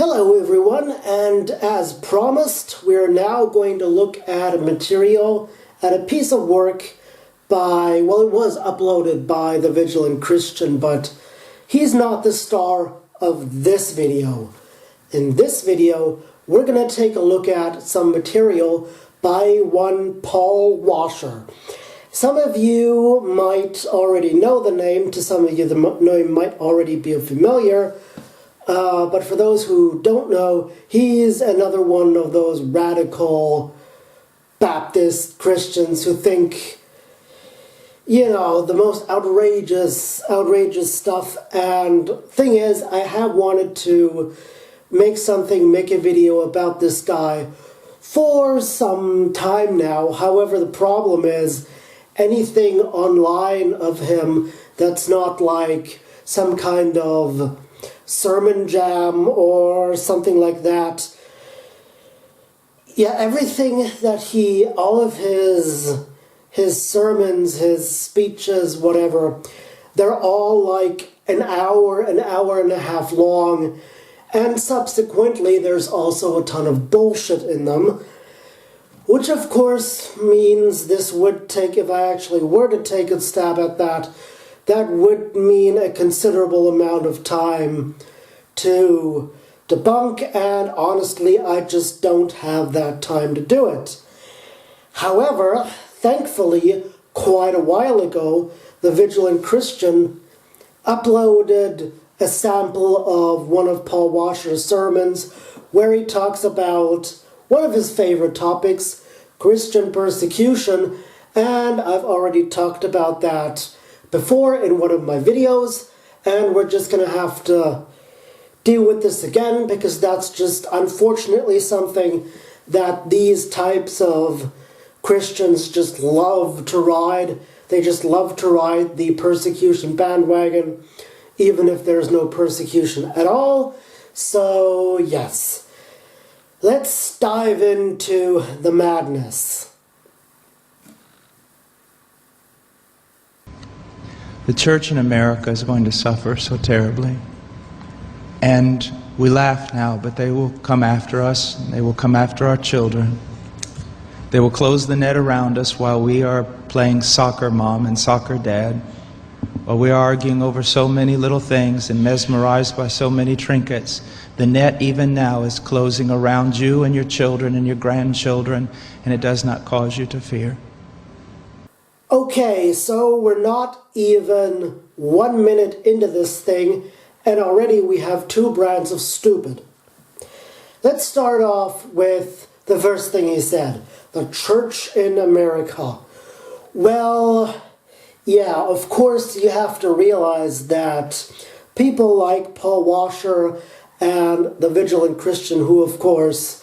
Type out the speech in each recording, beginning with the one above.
Hello everyone, and as promised, we're now going to look at a material, at a piece of work by, well, it was uploaded by the Vigilant Christian, but he's not the star of this video. In this video, we're going to take a look at some material by one Paul Washer. Some of you might already know the name, to some of you the name might already be familiar. But for those who don't know, he's another one of those radical Baptist Christians who think, you know, the most outrageous stuff. And thing is, I have wanted to make a video about this guy for some time now. However, the problem is, anything online of him that's not like some kind of sermon jam or something like that. Yeah, everything that all of his sermons, his speeches, whatever, they're all like an hour and a half long, and subsequently there's also a ton of bullshit in them, which of course means this would take, if I actually were to take a stab at that, that would mean a considerable amount of time to debunk, and honestly, I just don't have that time to do it. However, thankfully, quite a while ago, the Vigilant Christian uploaded a sample of one of Paul Washer's sermons where he talks about one of his favorite topics, Christian persecution, and I've already talked about that before in one of my videos, and we're just going to have to deal with this again because that's just unfortunately something that these types of Christians just love to ride. They just love to ride the persecution bandwagon, even if there's no persecution at all. So yes, let's dive into the madness. The church in America is going to suffer so terribly. And we laugh now, but they will come after us. They will come after our children. They will close the net around us while we are playing soccer mom and soccer dad, while we are arguing over so many little things and mesmerized by so many trinkets. The net even now is closing around you and your children and your grandchildren, and it does not cause you to fear. Okay, so we're not even 1 minute into this thing, and already we have two brands of stupid. Let's start off with the first thing he said, the church in America. Well, yeah, of course you have to realize that people like Paul Washer and the Vigilant Christian, who of course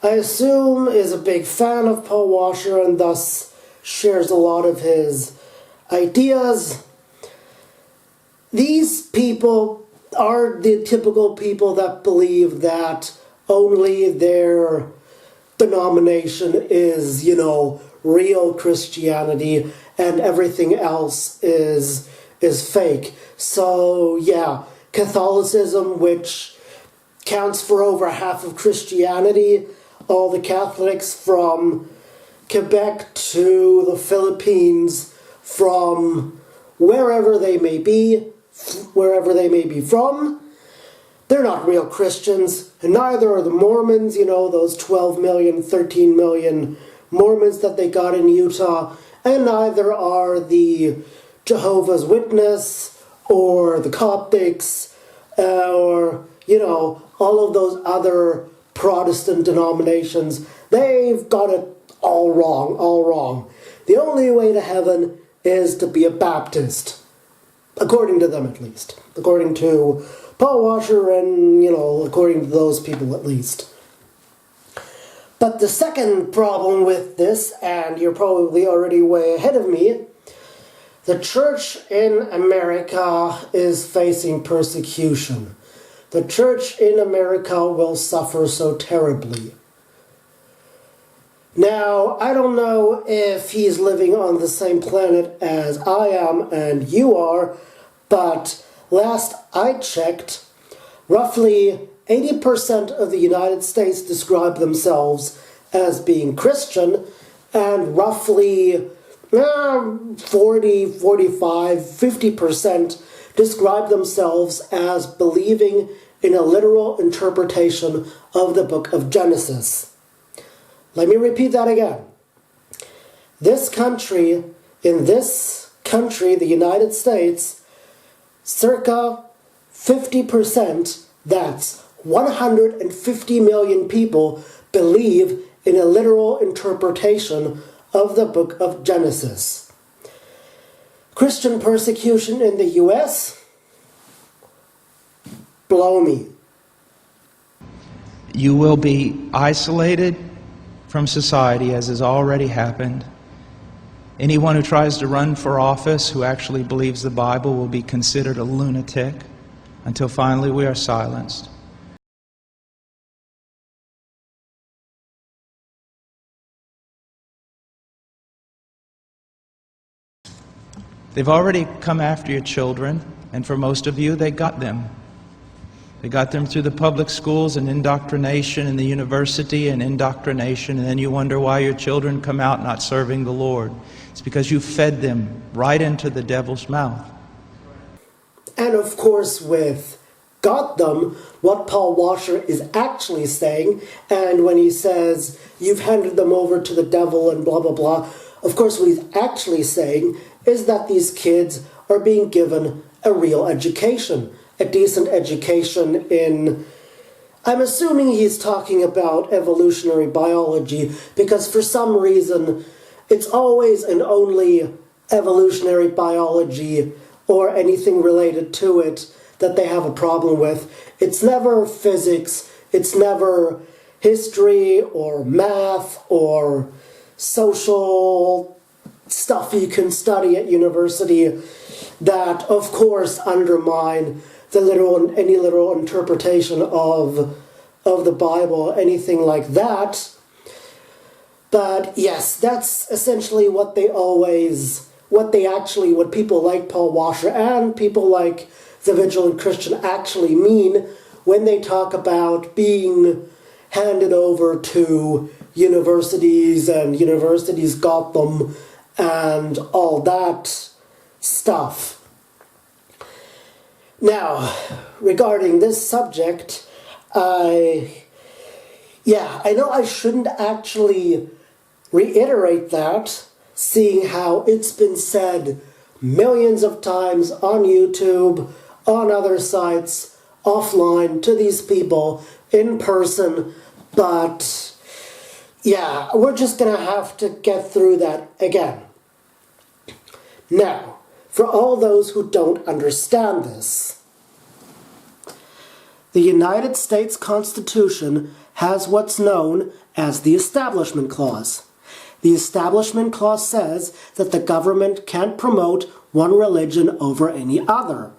I assume is a big fan of Paul Washer and thus shares a lot of his ideas. These people are the typical people that believe that only their denomination is, you know, real Christianity and everything else is fake. So yeah, Catholicism, which counts for over half of Christianity, all the Catholics from Quebec to the Philippines, from wherever they may be from, they're not real Christians, and neither are the Mormons, you know, those 12 million, 13 million Mormons that they got in Utah, and neither are the Jehovah's Witness, or the Coptics, or, you know, all of those other Protestant denominations. They've got it all wrong. The only way to heaven is to be a Baptist. According to them, at least. According to Paul Washer and, you know, according to those people, at least. But the second problem with this, and you're probably already way ahead of me, the church in America is facing persecution. The church in America will suffer so terribly. Now, I don't know if he's living on the same planet as I am and you are, but last I checked, roughly 80% of the United States describe themselves as being Christian, and roughly 40, 45, 50% describe themselves as believing in a literal interpretation of the book of Genesis. Let me repeat that again. In this country, the United States, circa 50%, that's 150 million people, believe in a literal interpretation of the book of Genesis. Christian persecution in the US? Blow me. You will be isolated from society, as has already happened. Anyone who tries to run for office who actually believes the Bible will be considered a lunatic until finally we are silenced. They've already come after your children, and for most of you, they got them. They got them through the public schools and indoctrination, and the university and indoctrination, and then you wonder why your children come out not serving the Lord. It's because you fed them right into the devil's mouth. And of course, with got them, what Paul Washer is actually saying, and when he says, you've handed them over to the devil and blah, blah, blah, of course what he's actually saying is that these kids are being given a real education, a decent education in, I'm assuming he's talking about evolutionary biology, because for some reason it's always and only evolutionary biology or anything related to it that they have a problem with. It's never physics, it's never history or math or social stuff you can study at university that, of course, undermine any literal interpretation of the Bible, anything like that. But yes, that's essentially what people like Paul Washer and people like the Vigilant Christian actually mean when they talk about being handed over to universities and universities got them and all that stuff. Now, regarding this subject, I know I shouldn't actually reiterate that, seeing how it's been said millions of times on YouTube, on other sites, offline, to these people, in person, but yeah, we're just going to have to get through that again. Now, for all those who don't understand this, the United States Constitution has what's known as the Establishment Clause. The Establishment Clause says that the government can't promote one religion over any other.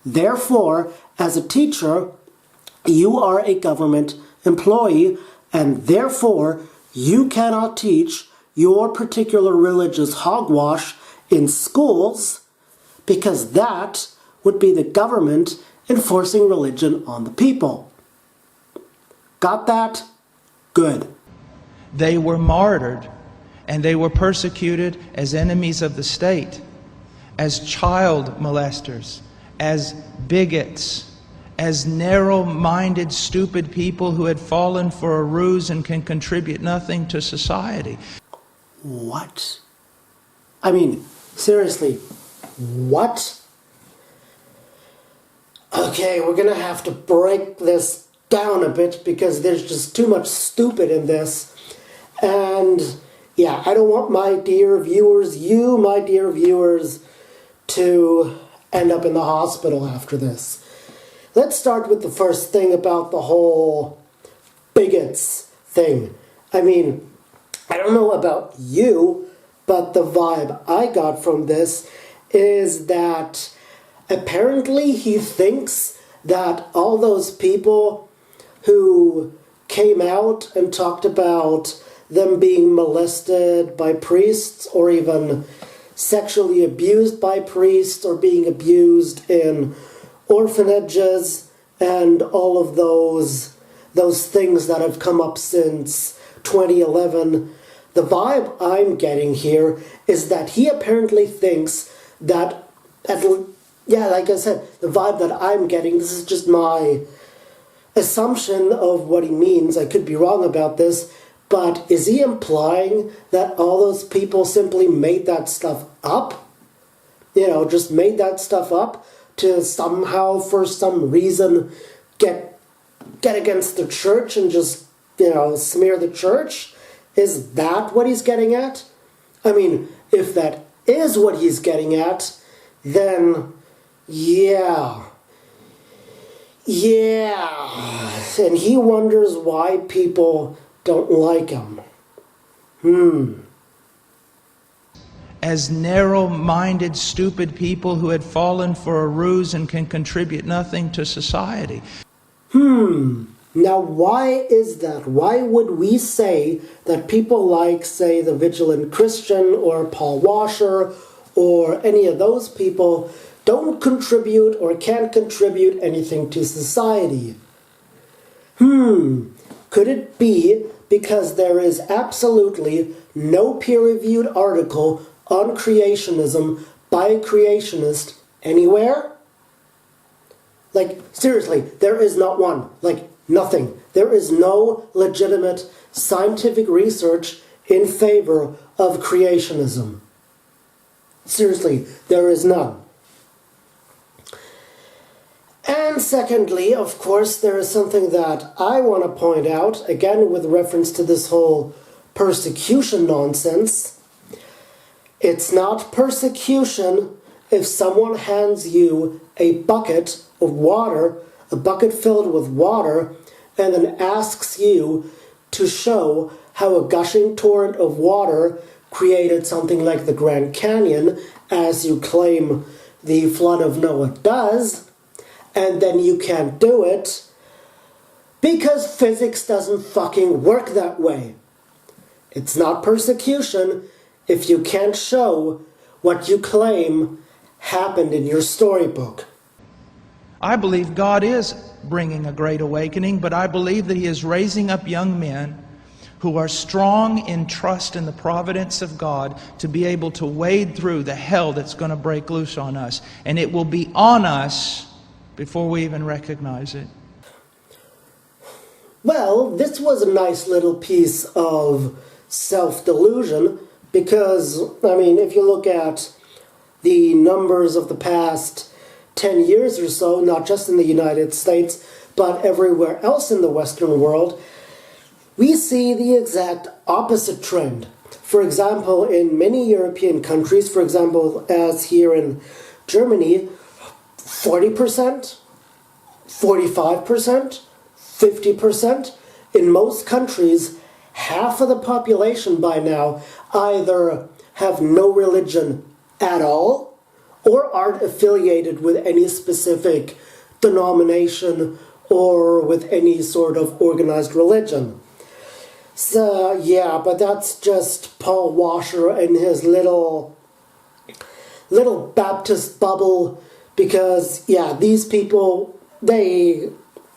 Therefore, as a teacher, you are a government employee, and therefore you cannot teach your particular religious hogwash in schools, because that would be the government enforcing religion on the people. Got that? Good. They were martyred, and they were persecuted as enemies of the state, as child molesters, as bigots, as narrow-minded, stupid people who had fallen for a ruse and can contribute nothing to society. What? I mean, seriously, what? Okay, we're gonna have to break this down a bit because there's just too much stupid in this. And yeah, I don't want my dear viewers, to end up in the hospital after this. Let's start with the first thing about the whole bigots thing. I mean, I don't know about you, but the vibe I got from this is that apparently he thinks that all those people who came out and talked about them being molested by priests or even sexually abused by priests or being abused in orphanages and all of those things that have come up since 2011, the vibe I'm getting here is that he apparently thinks that, like I said, the vibe that I'm getting, this is just my assumption of what he means, I could be wrong about this, but is he implying that all those people simply made that stuff up? Just made that stuff up to somehow, for some reason, get against the church and just, smear the church? Is that what he's getting at? I mean, if that is what he's getting at, then yeah. And he wonders why people don't like him. As narrow-minded, stupid people who had fallen for a ruse and can contribute nothing to society. Now, why is that? Why would we say that people like, say, the Vigilant Christian or Paul Washer or any of those people don't contribute or can't contribute anything to society? Could it be because there is absolutely no peer-reviewed article on creationism by a creationist anywhere? Like, seriously, there is not one. Like, nothing. There is no legitimate scientific research in favor of creationism. Seriously, there is none. And secondly, of course, there is something that I want to point out, again with reference to this whole persecution nonsense. It's not persecution if someone hands you a bucket of water, a bucket filled with water, and then asks you to show how a gushing torrent of water created something like the Grand Canyon, as you claim the flood of Noah does, and then you can't do it because physics doesn't fucking work that way. It's not persecution if you can't show what you claim happened in your storybook. I believe God is bringing a great awakening, but I believe that He is raising up young men who are strong in trust in the providence of God to be able to wade through the hell that's going to break loose on us. And it will be on us before we even recognize it. Well, this was a nice little piece of self-delusion because, I mean, if you look at the numbers of the past 10 years or so, not just in the United States, but everywhere else in the Western world, we see the exact opposite trend. For example, in many European countries, for example, as here in Germany, 40%, 45%, 50%. In most countries, half of the population by now either have no religion at all or aren't affiliated with any specific denomination or with any sort of organized religion. So, yeah, but that's just Paul Washer and his little Baptist bubble. Because, yeah, these people,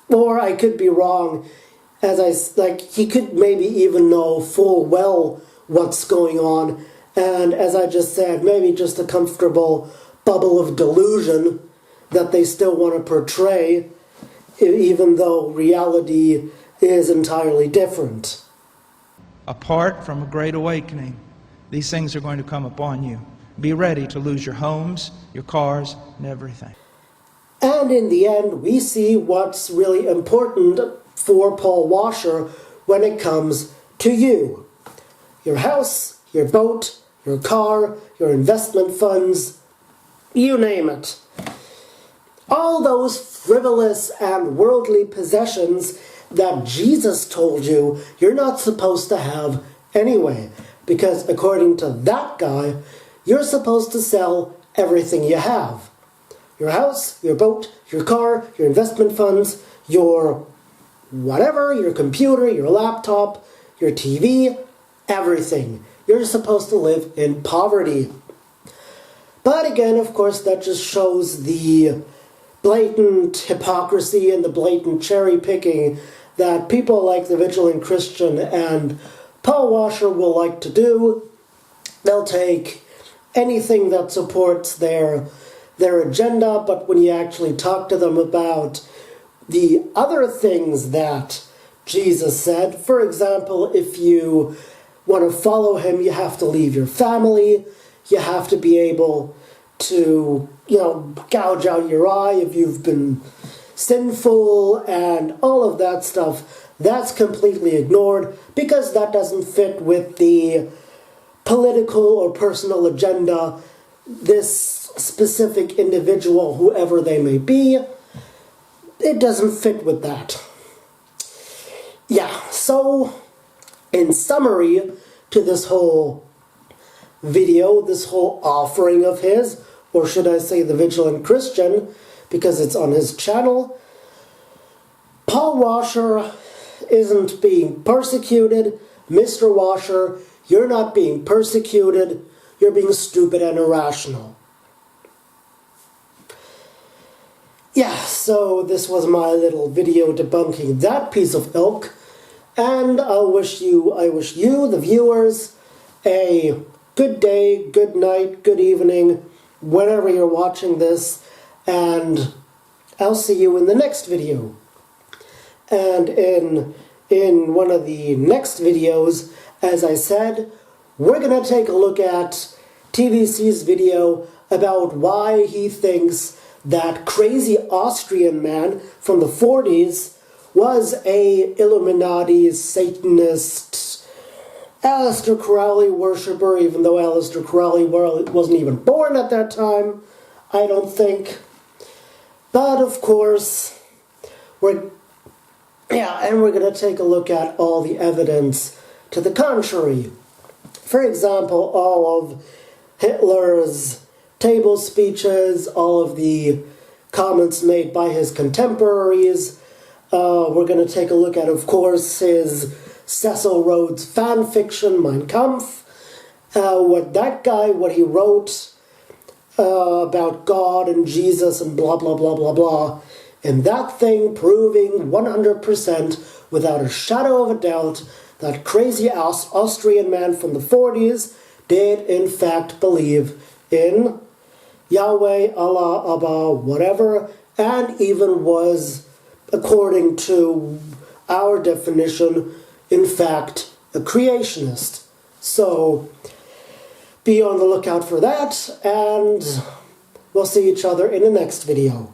or I could be wrong, he could maybe even know full well what's going on, and as I just said, maybe just a comfortable bubble of delusion that they still want to portray, even though reality is entirely different. Apart from a great awakening, these things are going to come upon you. Be ready to lose your homes, your cars, and everything. And in the end, we see what's really important for Paul Washer when it comes to you. Your house, your boat, your car, your investment funds, you name it. All those frivolous and worldly possessions that Jesus told you you're not supposed to have anyway. Because according to that guy, you're supposed to sell everything you have. Your house, your boat, your car, your investment funds, your whatever, your computer, your laptop, your TV, everything. You're supposed to live in poverty. But again, of course, that just shows the blatant hypocrisy and the blatant cherry picking that people like the Vigilant Christian and Paul Washer will like to do. They'll take anything that supports their agenda, but when you actually talk to them about the other things that Jesus said, for example, if you want to follow him, you have to leave your family, you have to be able to, gouge out your eye if you've been sinful, and all of that stuff, that's completely ignored because that doesn't fit with the political or personal agenda this specific individual, whoever they may be, it doesn't fit with that. Yeah, so in summary to this whole video, this whole offering of his, or should I say the Vigilant Christian, because it's on his channel, Paul Washer isn't being persecuted. Mr. Washer, you're not being persecuted. You're being stupid and irrational. Yeah, so this was my little video debunking that piece of ilk. And I wish you, the viewers, a good day, good night, good evening, whenever you're watching this, and I'll see you in the next video. And in one of the next videos, as I said, we're going to take a look at TVC's video about why he thinks that crazy Austrian man from the 40s was a Illuminati, Satanist, Aleister Crowley worshipper, even though Aleister Crowley wasn't even born at that time, I don't think. But of course, we're going to take a look at all the evidence to the contrary. For example, all of Hitler's table speeches, all of the comments made by his contemporaries. We're going to take a look at, of course, his Cecil Rhodes fan fiction, Mein Kampf. What he wrote about God and Jesus and blah, blah, blah, blah, blah. And that thing proving 100% without a shadow of a doubt that crazy Austrian man from the 40s did in fact believe in Yahweh, Allah, Abba, whatever, and even was, according to our definition, in fact, a creationist. So, be on the lookout for that, and we'll see each other in the next video.